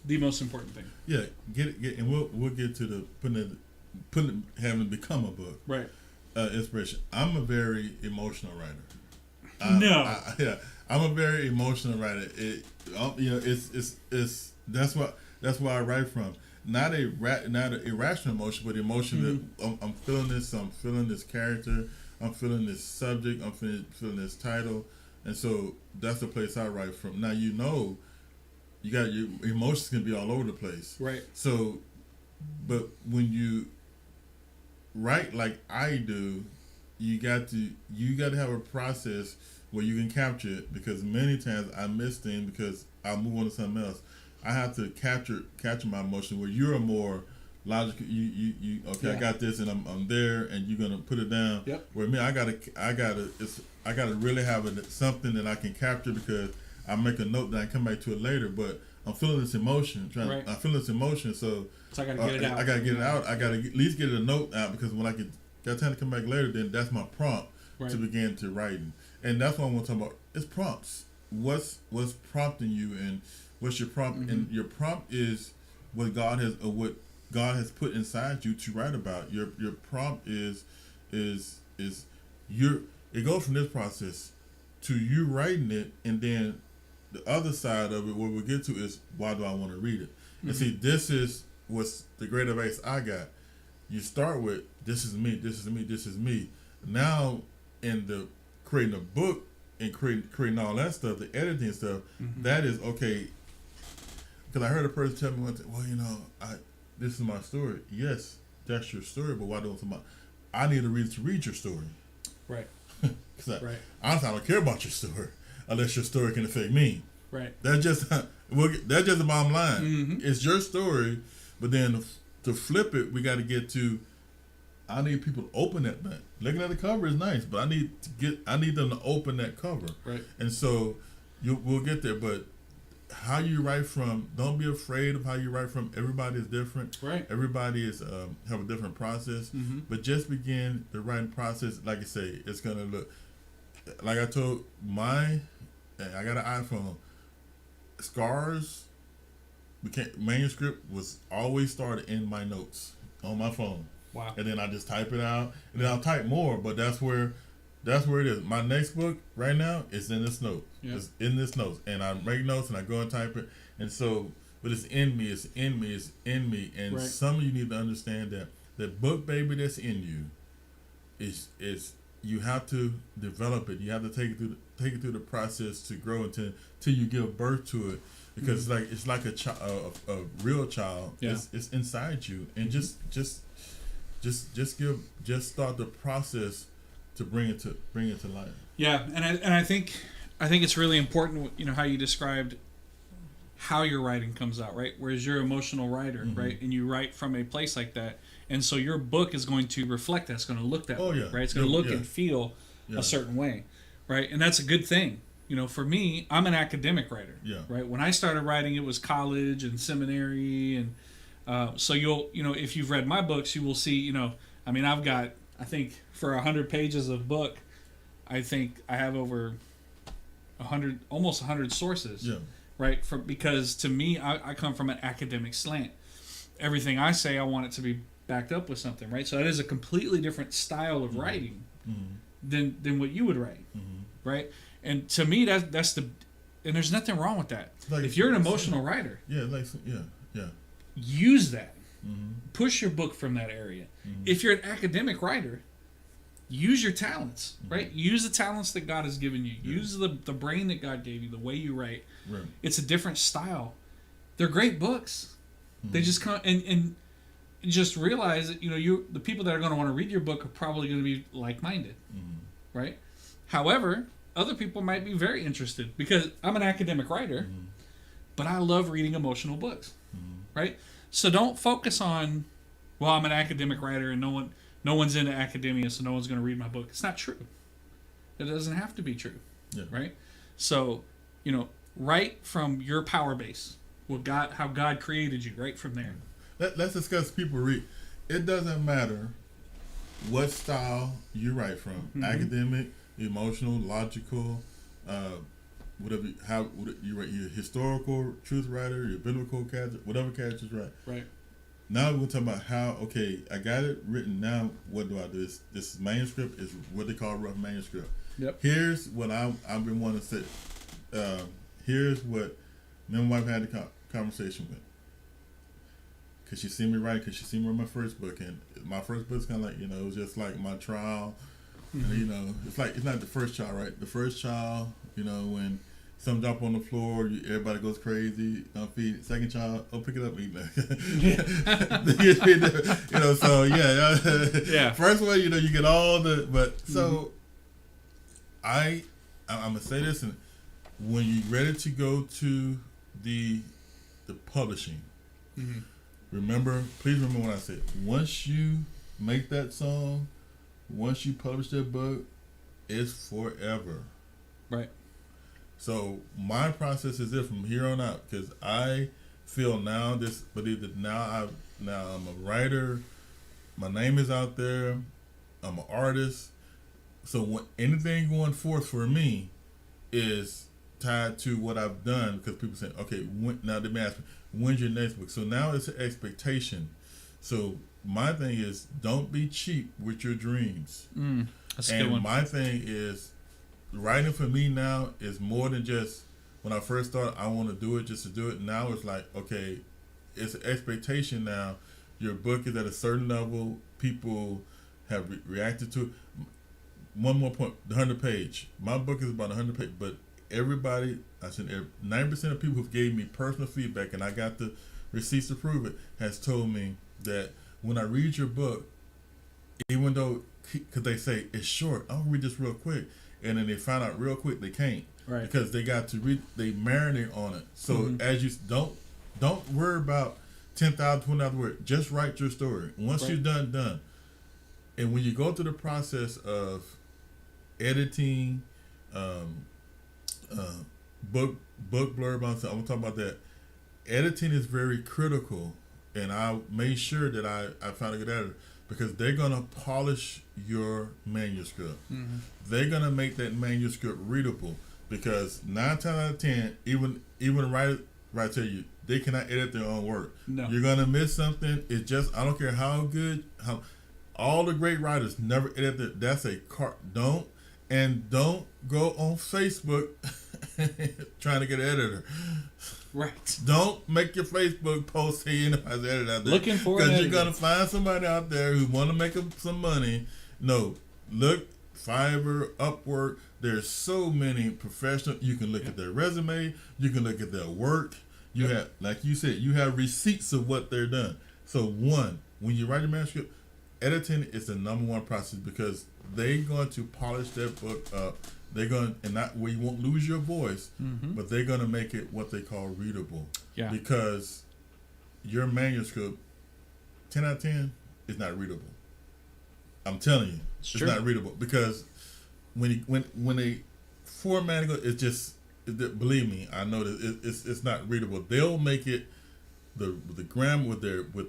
the most important thing. Yeah, and we'll get to the putting having to become a book. Right. Inspiration. I'm a very emotional writer. I'm a very emotional writer. That's why I write from. Not a irrational emotion, but emotion that I'm feeling this. So I'm feeling this character. I'm feeling this subject. I'm feeling this title, and so that's the place I write from. Now you got your emotions can be all over the place. Right. So, but when you write like I do, you got to have a process where you can capture it, because many times I miss things because I'll move on to something else. I have to capture my emotion where you're a more logical. You okay? I got this, and I'm there, and you're gonna put it down. Yep. Where me, I gotta really have something that I can capture, because I make a note that I come back to it later. But I'm feeling this emotion. I feel this emotion, so I gotta get it out. I gotta get it out. I gotta at least get a note out, because when I got time to come back later, then that's my prompt to begin to writing. And that's what I want to talk about. It's prompts. What's prompting you, and what's your prompt? And your prompt is what God has put inside you to write about. Your prompt is it goes from this process to you writing it, and then the other side of it, what we'll get to, is why do I want to read it? And see, this is what's the great advice I got. You start with, this is me, this is me, this is me. Now, in the creating a book and creating all that stuff, the editing stuff, that is okay. Because I heard a person tell me one thing, well, this is my story. Yes, that's your story, but why don't I need a reader to read your story? Right. Because honestly, I don't care about your story unless your story can affect me. Right. That's just the bottom line. It's your story, but then to flip it, we got to get to. I need people to open that thing. Looking at the cover is nice, but I need them to open that cover. Right. And so we'll get there. But how you write from, don't be afraid of how you write from. Everybody is different. Right. Everybody is have a different process. But just begin the writing process. Like I say, it's gonna look like I told I got an iPhone. Scars. Manuscript was always started in my notes on my phone. Wow. And then I just type it out, and then I'll type more, but that's where it is. My next book right now is in this note. Yep. It's in this note, and I make notes and I go and type it, and so, but it's in me, and some of you need to understand that book baby that's in you is you have to develop it. You have to take it through the process to grow until you give birth to it. Because it's like a real child. Yeah. It's inside you, and just start the process to bring it to life. Yeah, and I think it's really important, how you described how your writing comes out, right? Whereas you're an emotional writer, right? And you write from a place like that, and so your book is going to reflect that. It's going to look that way, right? It's going to look and feel a certain way, right? And that's a good thing. For me, I'm an academic writer, right? When I started writing, it was college and seminary, and so if you've read my books, you will see, I've got, I think for 100 pages of book, I think I have over 100, almost 100 sources, right? Because to me, I come from an academic slant. Everything I say, I want it to be backed up with something, right? So that is a completely different style of writing than what you would write, right? And to me, that's and there's nothing wrong with that. Like, if you're an emotional writer, use that. Push your book from that area. If you're an academic writer, use your talents, right? Use the talents that God has given you. Use the brain that God gave you, the way you write. Right. It's a different style. They're great books, They just come and just realize that the people that are going to want to read your book are probably going to be like-minded, right? However, other people might be very interested because I'm an academic writer, but I love reading emotional books, right? So don't focus on, well, I'm an academic writer and no one's into academia, so no one's going to read my book. It's not true. It doesn't have to be true, right? So, write from your power base, how God created you, right from there. Let's discuss people read. It doesn't matter what style you write from, academic, emotional, logical, whatever. How you write, your historical truth writer, your biblical character, whatever characters write. Right. Now we're talking about how. Okay, I got it written. Now what do I do? This manuscript is what they call rough manuscript. Yep. Here's what I've been wanting to say. Here's what me and my wife had a conversation with. Cause she seen me write. Cause she seen me write my first book, and my first book's kind of like it was just like my trial. And, it's like it's not the first child, right? The first child, when some drop on the floor, everybody goes crazy. Feed it. Second child, pick it up, eat that. So yeah. First one, you get all the, but so I'm gonna say this, and when you're ready to go to the publishing, please remember what I said. Once you make that song, once you publish that book, it's forever. Right. So my process is this from here on out, because I feel now I'm a writer. My name is out there. I'm an artist. So when anything going forth for me is tied to what I've done, because people say, okay, now they may ask me, when's your next book? So now it's an expectation. So my thing is, don't be cheap with your dreams. That's a good one. My thing is, writing for me now is more than just when I first started, I want to do it just to do it. Now it's like, okay, it's an expectation now. Your book is at a certain level. People have reacted to it. One more point, the 100-page. My book is about 100 pages, but everybody, I said 90% of people who gave me personal feedback, and I got the receipts to prove it, has told me that when I read your book, even though, because they say it's short, I'll read this real quick, and then they find out real quick they can't, right? Because they got to read, they marinate on it. So as you don't worry about 10,000, 20,000 words. Just write your story. Once you're done. And when you go through the process of editing, book blurb on something, I'm gonna talk about that. Editing is very critical, and I made sure that I found a good editor, because they're gonna polish your manuscript. They're gonna make that manuscript readable, because 9 times out of 10, even writer tell you they cannot edit their own work. No. You're gonna miss something. It's just, I don't care how good, all the great writers never edit that's a don't go on Facebook trying to get an editor. Right. Don't make your Facebook post saying anybody's editor out there. Looking for because you're gonna find somebody out there who want to make some money. No, look, Fiverr, Upwork. There's so many professionals. You can look at their resume. You can look at their work. You have, like you said, you have receipts of what they're done. So when you write a manuscript, editing is the number one process, because they're going to polish that book up. They're going, and not where you won't lose your voice, but they're going to make it what they call readable. Yeah. Because your manuscript, 10 out of 10, is not readable. I'm telling you, it's not readable, because when they format it, it's just, believe me, I know that it's not readable. They'll make it the grammar with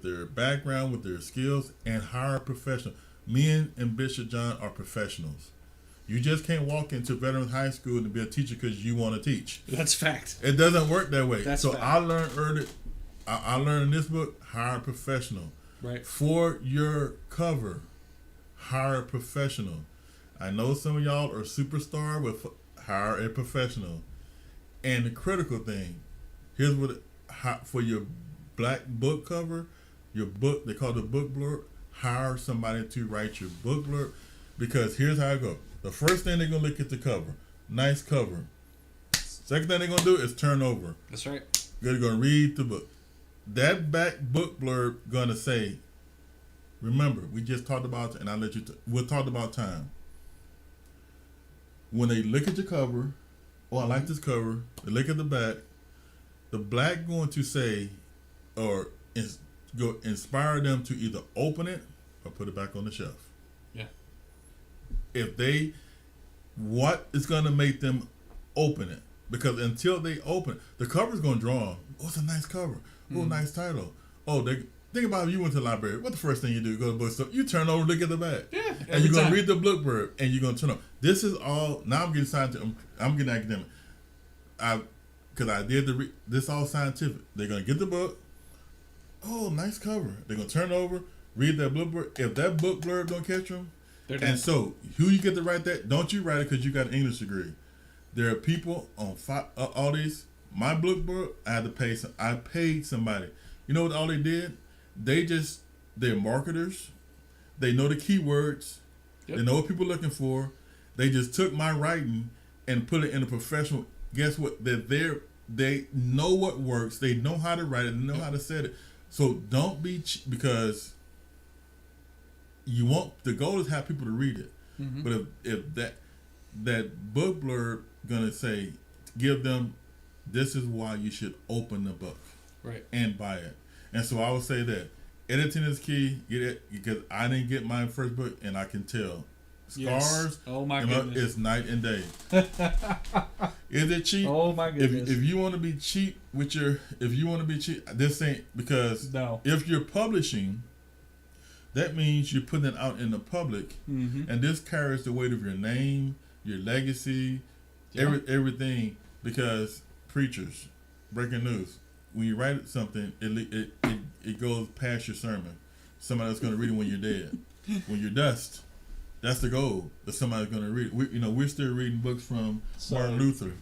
their background, with their skills, and hire a professional. Me and Bishop John are professionals. You just can't walk into Veterans High School and be a teacher because you want to teach. That's fact. It doesn't work that way. That's fact. I learned early. I learned in this book, hire a professional. Right. For your cover, hire a professional. I know some of y'all are superstar with hire a professional. And the critical thing, here's what for your black book cover, your book, they call it the book blurb, hire somebody to write your book blurb, because here's how it goes. The first thing they're going to look at the cover. Nice cover. Second thing they're going to do is turn over. That's right. They're going to read the book. that back book blurb gonna say, remember, we just talked about, and I'll let you, we'll talk about time. When they look at your cover, oh, I like this cover, they look at the back, the black going to say, or go inspire them to either open it or put it back on the shelf. Yeah. If they, what is going to make them open it? Because until they open, the cover's going to draw them. Oh, it's a nice cover. Oh, nice title. Oh, think about if you went to the library. What the first thing you do? You go to the bookstore. You turn over, look at the back. Yeah. And you're going to read the book blurb, and you're going to turn on. This is all, now I'm getting scientific. I'm getting academic. Because I did this all scientific. They're going to get the book. Oh, nice cover. They're going to turn over, read that book blurb. If that book blurb don't catch them, and so who you get to write that? Don't you write it because you got an English degree. There are people on all these. My book blurb, I had to pay. I paid somebody. You know what all they did? They're marketers. They know the keywords. Yep. They know what people are looking for. They just took my writing and put it in a professional. Guess what? They know what works. They know how to write it. They know how to set it. So don't be because you want, the goal is to have people to read it. Mm-hmm. But if that book blurb gonna say, give them, this is why you should open the book, right, and buy it. And so I would say that editing is key. Get it, because I didn't get my first book, and I can tell. Scars. Yes. Oh my goodness. It's night and day. Is it cheap? Oh my goodness. If you want to be cheap with this ain't, because no. If you're publishing, that means you're putting it out in the public, mm-hmm. and this carries the weight of your name, your legacy, everything. Because preachers, breaking news, when you write something, it goes past your sermon. Somebody else going to read it when you're dead. When you're dust. That's the goal. That somebody's going to read. We're still reading books from Martin Luther.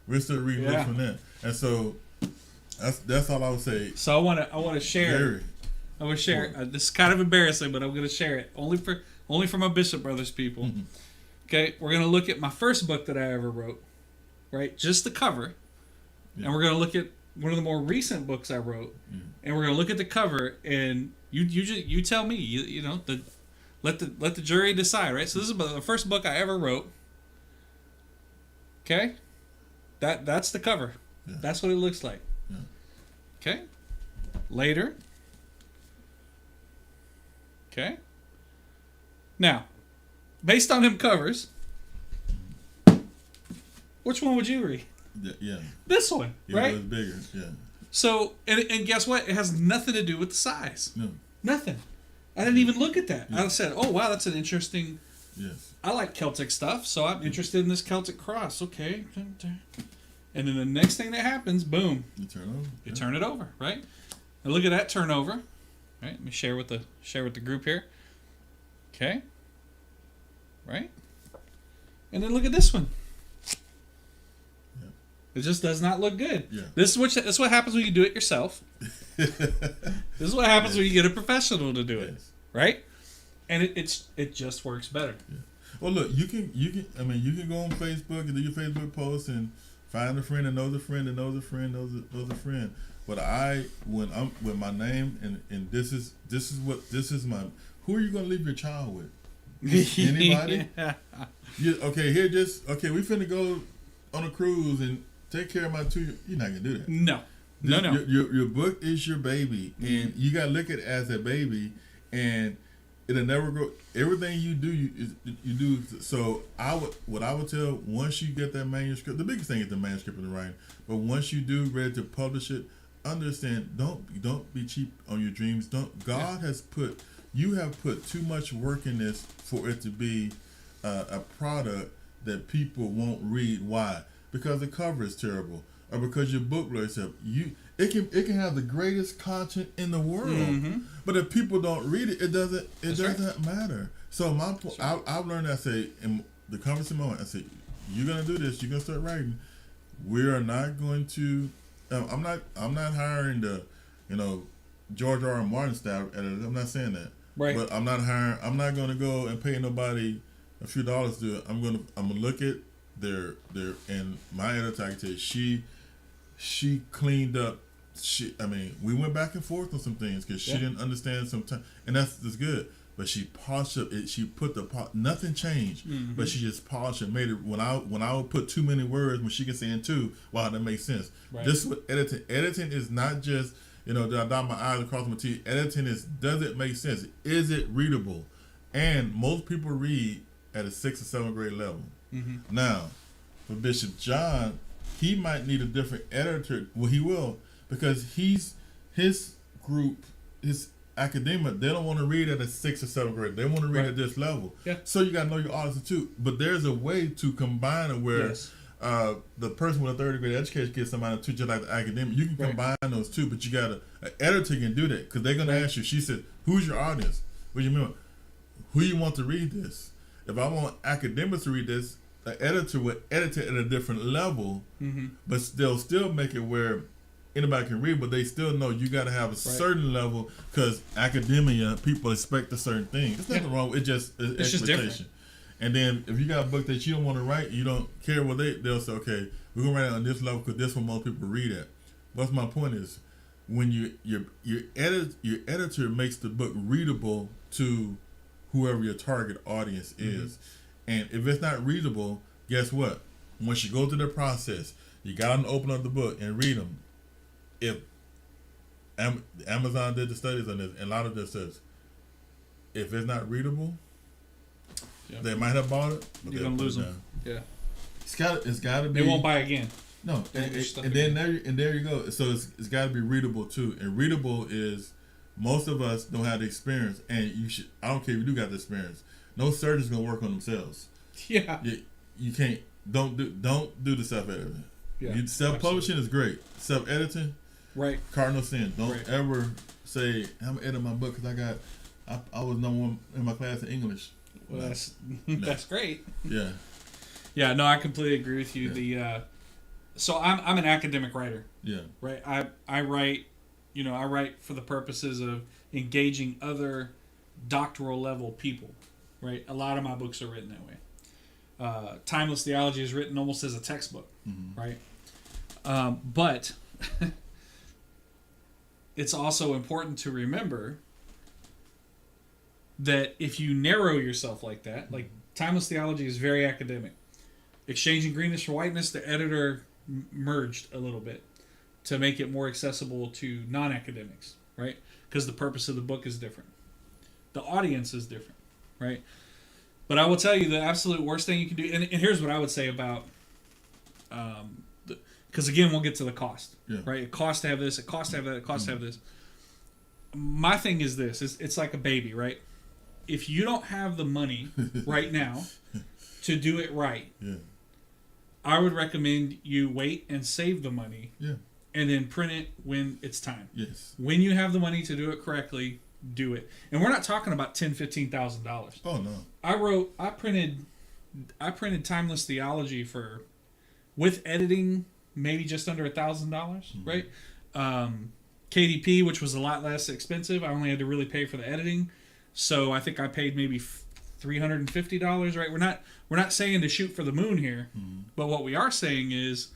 We're still reading books from that, and so that's all I would say. So I want to share. I want to share. This is kind of embarrassing, but I'm going to share it only for my Bishop Brothers people. Mm-hmm. Okay, we're going to look at my first book that I ever wrote, right? Just the cover, and we're going to look at one of the more recent books I wrote, and we're going to look at the cover, and you tell me, let the jury decide, right? So this is the first book I ever wrote. Okay, that's the cover. Yeah. That's what it looks like. Yeah. Okay, later. Okay. Now, based on them covers, which one would you read? Yeah. This one, right? It was bigger. Yeah. So, and guess what? It has nothing to do with the size. No. Nothing. I didn't even look at that. Yeah. I said, "Oh wow, that's an interesting." Yes. I like Celtic stuff, so I'm interested in this Celtic cross. Okay. And then the next thing that happens, boom. You turn over. You turn it over, right? Now look at that turnover. Right. Let me share with the group here. Okay. Right. And then look at this one. Yeah. It just does not look good. Yeah. This is what happens when you do it yourself. This is what happens when you get a professional to do it, right? And it just works better. Yeah. Well, look, you can go on Facebook and do your Facebook posts and find a friend that knows a friend that knows a friend knows a friend. But when I'm with my name and this is my, who are you gonna leave your child with? Anybody? Yeah. We finna go on a cruise and take care of my 2 years. You're not gonna do that. No. Your book is your baby, and you gotta look at it as a baby, and it'll never grow. Everything you do, you do. So what I would tell, once you get that manuscript, the biggest thing is the manuscript and the writing. But once you do ready to publish it, understand, don't be cheap on your dreams. God has put too much work in this for it to be a product that people won't read. Why? Because the cover is terrible, or because your book blurs up. It can have the greatest content in the world, but if people don't read it, it doesn't matter. So I've learned. I say in the conversation moment, I say, you're gonna do this. You're gonna start writing. We are not going to. I'm not hiring the, George R. R. Martin style editors. I'm not saying that. Right. But I'm not going to go and pay nobody a few dollars to do it. I'm gonna look at their and my editor. I can tell you, she cleaned up we went back and forth on some things because she didn't understand sometimes, and that's good. But she polished up it. She put nothing changed, but she just polished it, made it. When I would put too many words, when she can say in two, wow, that makes sense. Right. This is what editing. Editing is not just did I dot my I's across my T's. Editing is, does it make sense? Is it readable? And most people read at a 6th or 7th grade level. Mm-hmm. Now, for Bishop John, he might need a different editor. Well, he will, because his group, his academia, they don't want to read at a 6th or 7th grade. They want to read at this level. Yeah. So you got to know your audience too. But there's a way to combine it where the person with a 3rd grade education gets somebody to just like the academic. You can combine those two, but you got an editor can do that because they're going to ask you. She said, "Who's your audience? What do you mean? Who you want to read this? If I want academics to read this, the editor would edit it at a different level, but they'll still make it where anybody can read, but they still know you got to have a certain level because academia, people expect a certain thing. There's nothing wrong with it, it's expectation. Just and then if you got a book that you don't want to write, you don't care what they'll say, okay, we're going to write it on this level because this one most people read at. What's my point is, when your editor makes the book readable to whoever your target audience is. And if it's not readable, guess what? Once you go through the process, you got to open up the book and read them. If Amazon did the studies on this, and a lot of this says, if it's not readable, they might have bought it, but you're gonna lose them. Yeah, it's got to be. They won't buy again. No, and then there you go. So it's got to be readable too, and readable is, most of us don't have the experience, and you should. I don't care if you do got the experience. No surgeon's gonna work on themselves. Yeah, you can't. Don't do the self editing. Yeah, self publishing is great. Self editing, right? Cardinal sin. Don't ever say I'm gonna edit my book because I was number one in my class in English. Well, that's great. Yeah. Yeah. No, I completely agree with you. Yeah. So I'm an academic writer. Yeah. Right. I write. I write for the purposes of engaging other doctoral level people. Right. A lot of my books are written that way. Timeless Theology is written almost as a textbook. Mm-hmm. Right. But it's also important to remember that if you narrow yourself like that, like Timeless Theology is very academic. Exchanging Greenness for Whiteness, the editor merged a little bit to make it more accessible to non-academics, right? Because the purpose of the book is different. The audience is different, right? But I will tell you the absolute worst thing you can do, and here's what I would say about, because again, we'll get to the cost, right? It costs to have this, it costs to have that, it costs to have this. My thing is this, it's like a baby, right? If you don't have the money right now to do it right, I would recommend you wait and save the money and then print it when it's time. Yes. When you have the money to do it correctly, do it. And we're not talking about $10,000, $15,000. Oh no. I printed Timeless Theology with editing, maybe just under $1,000, right? KDP, which was a lot less expensive, I only had to really pay for the editing. So I think I paid maybe $350, right? We're not saying to shoot for the moon here, but what we are saying is,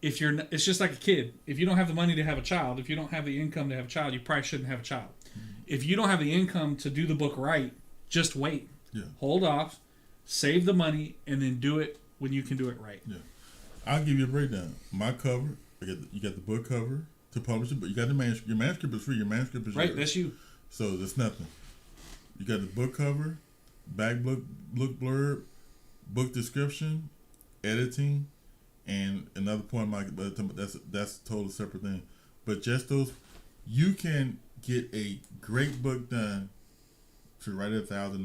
it's just like a kid. If you don't have the money to have a child, if you don't have the income to have a child, you probably shouldn't have a child. If you don't have the income to do the book right, just wait. Yeah. Hold off, save the money, and then do it when you can do it right. Yeah. I'll give you a breakdown. My cover, you got the book cover to publish it, but you got the manuscript. Your manuscript is free. Your manuscript is right. yours. That's you. So there's nothing. You got the book cover, back book blurb, book description, editing, and another point. But that's a total separate thing. But just those, you can get a great book done for right at $1,000.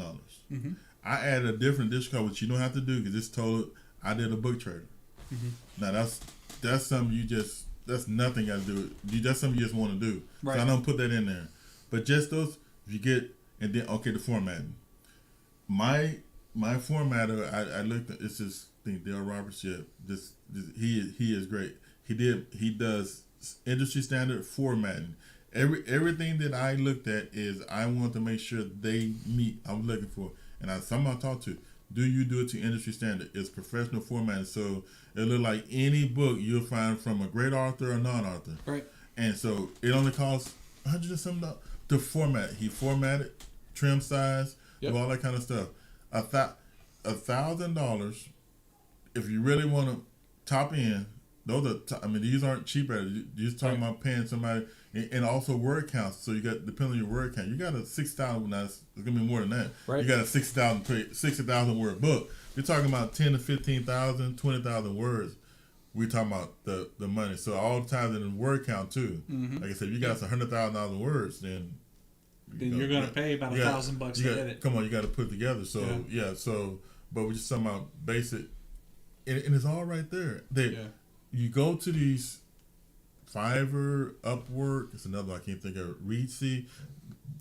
Mm-hmm. I added a different discount, which you don't have to do because it's total. I did a book trader. Mm-hmm. Now that's something that's nothing I do. That's something you just want to do. Right. So I don't put that in there. But just those, if you get, and then the formatting. My formatter, I looked at, it's this thing, Dale Roberts. Yeah, he is great. He does industry standard formatting. Everything that I looked at is I want to make sure they meet. I'm looking for, and someone I talked to. Do you do it to industry standard? It's professional formatting, so it look like any book you'll find from a great author or non-author. Right. And so it only costs $100 and something to format. He formatted, trim size, all that kind of stuff. $1,000. If you really want to top end, these aren't cheap. You're just talking about paying somebody, and also word counts. So you got, depending on your word count, you got a 6,000. Now it's gonna be more than that. Right. You got a 60,000 word book. You're talking about 10 to 15,000, 20,000 words. We're talking about the money. So all the times in the word count too. Mm-hmm. Like I said, if you got 100,000 words, then you're gonna pay about $1,000 to edit. Come on, you got to put it together. So but we're just talking about basic, and it's all right there. You go to these Fiverr, Upwork. It's another one I can't think of. Readsy.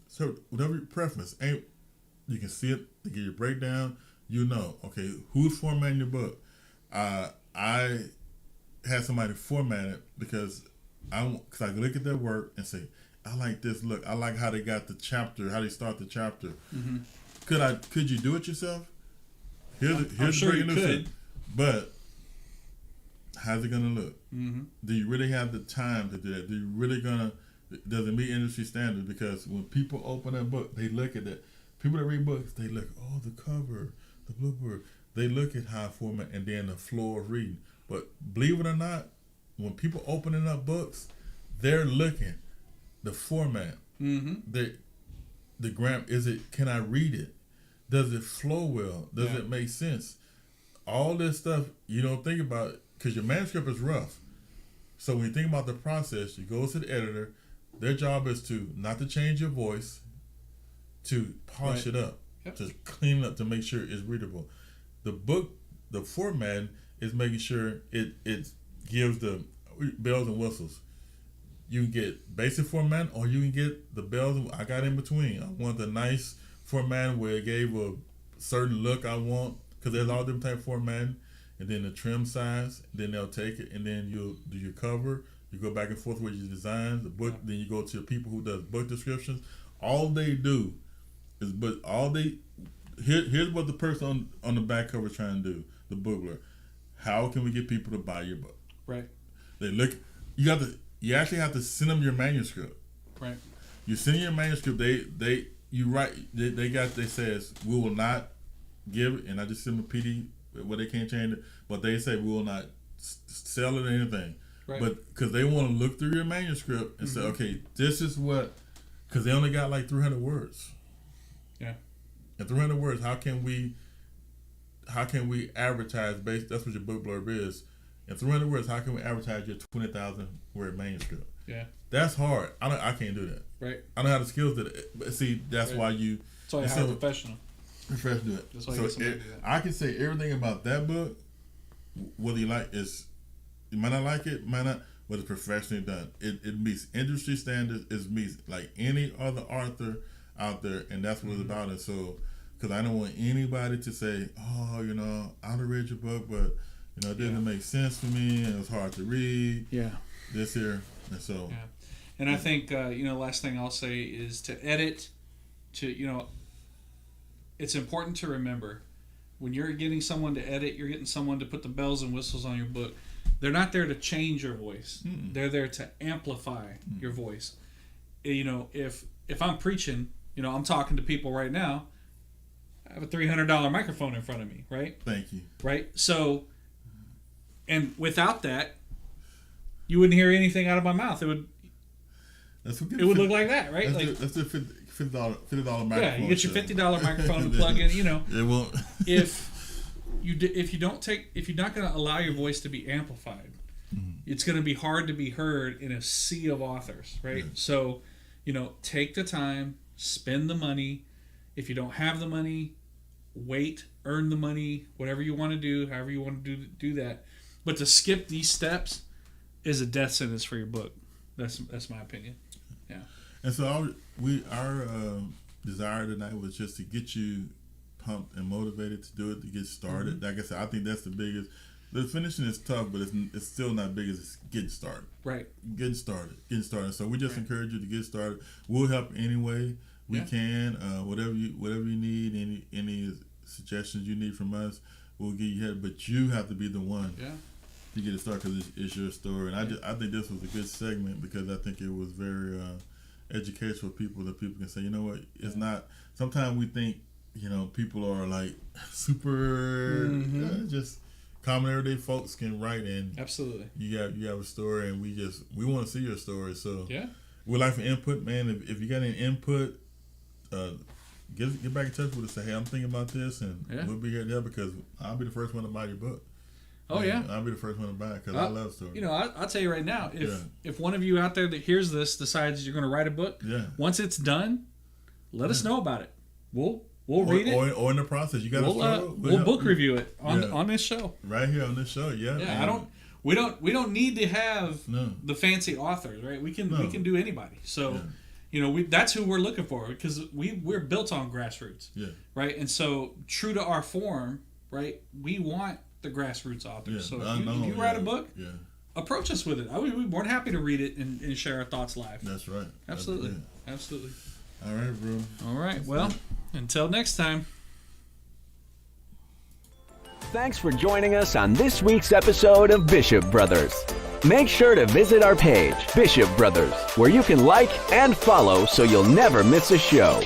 So whatever your preference, you can see it. They give you a breakdown. Okay, who's formatting your book? I had somebody format it because I look at their work and say, I like this look. I like how they got the chapter, how they start the chapter. Mm-hmm. Could you do it yourself? I'm sure you could. But how's it gonna look? Mm-hmm. Do you really have the time to do that? Does it meet industry standards? Because when people open a book, they look at that. People that read books, they look, the cover, the blurb. They look at how format and then the flow of reading. But believe it or not, when people opening up books, they're looking the format. Mm-hmm. The grammar. Can I read it? Does it flow well? Does it make sense? All this stuff you don't think about because your manuscript is rough. So when you think about the process, you go to the editor. Their job is not to change your voice, to polish it up, to clean it up, to make sure it's readable. The book, the format is making sure it gives the bells and whistles. You can get basic format, or you can get the bells. I got in between. I want the nice format where it gave a certain look I want, because there's all different type of formatting, and then the trim size. Then they'll take it, and then you'll do your cover. You go back and forth with your designs, the book. Then you go to people who does book descriptions. All they do is, here's what the person on the back cover is trying to do. The booklet. How can we get people to buy your book? Right. They look. You actually have to send them your manuscript. Right. You send your manuscript. They says we will not give it, and I just send them a PD where they can't change it, but they say we will not sell it or anything. Right. But because they want to look through your manuscript and say, okay, this is what, because they only got like 300 words. Yeah. And 300 words, how can we advertise that's what your book blurb is. In 300 words, how can we advertise your 20,000 word manuscript? Yeah. That's hard. I can't do that. Right. I don't have the skills to but see, that's why you. That's why you hire a professional. Professional do it. That's why you do that. I can say everything about that book, whether you like you might not like it, might not, but it's professionally done. It meets industry standards. It meets like any other author out there, and that's what it's about. And so, because I don't want anybody to say, I read your book, but it didn't make sense for me, and it was hard to read. Yeah. This here, and so. Yeah. And I think last thing I'll say is to edit. It's important to remember when you're getting someone to edit, you're getting someone to put the bells and whistles on your book. They're not there to change your voice. Mm-mm. They're there to amplify your voice. If I'm preaching, I'm talking to people right now. I have a $300 microphone in front of me, right? Thank you. Right? So, and without that, you wouldn't hear anything out of my mouth. It would look like that, right? That's the $50 microphone. Yeah, you get your $50 microphone and plug in. It won't. if you're not going to allow your voice to be amplified, it's going to be hard to be heard in a sea of authors, right? Yeah. So, take the time, spend the money. If you don't have the money, wait, earn the money, whatever you want to do, however you want to do that. But to skip these steps is a death sentence for your book. That's my opinion. Yeah. And so our desire tonight was just to get you pumped and motivated to do it, to get started. Like I said, I think that's the biggest. The finishing is tough, but it's still not big as getting started. Right. Getting started. So we just encourage you to get started. We'll help any way we can. Whatever you need, any suggestions you need from us, we'll get you ahead. But you have to be the one. Yeah. to get it started because it's your story. And I think this was a good segment because I think it was very educational for people that people can say, you know what, it's not. Sometimes we think, you know, people are like super just common everyday folks can write, and absolutely you have a story, and we want to see your story. So yeah, we'd like for input, man. If you got any input, get back in touch with us. Say, hey, I'm thinking about this, and we'll be here there because I'll be the first one to buy your book. Oh yeah, I'll be the first one to buy it because I love stories. You know, I'll tell you right now, if one of you out there that hears this decides you're going to write a book, once it's done, let us know about it. We'll read it, or in the process, you got to we'll book review it on this show right here on this show. Yeah. We don't need to have the fancy authors, right? We can do anybody. So. You know, that's who we're looking for because we're built on grassroots, right? And so, true to our form, right? We want the grassroots authors. So, if you write a book, approach us with it. We're more than happy to read it and share our thoughts live. That's right. Absolutely. Absolutely. All right, bro. All right. Well, until next time. Thanks for joining us on this week's episode of Bishop Brothers. Make sure to visit our page, Bishop Brothers, where you can like and follow so you'll never miss a show.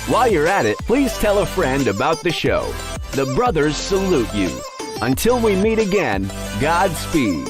While you're at it, please tell a friend about the show. The brothers salute you. Until we meet again, Godspeed.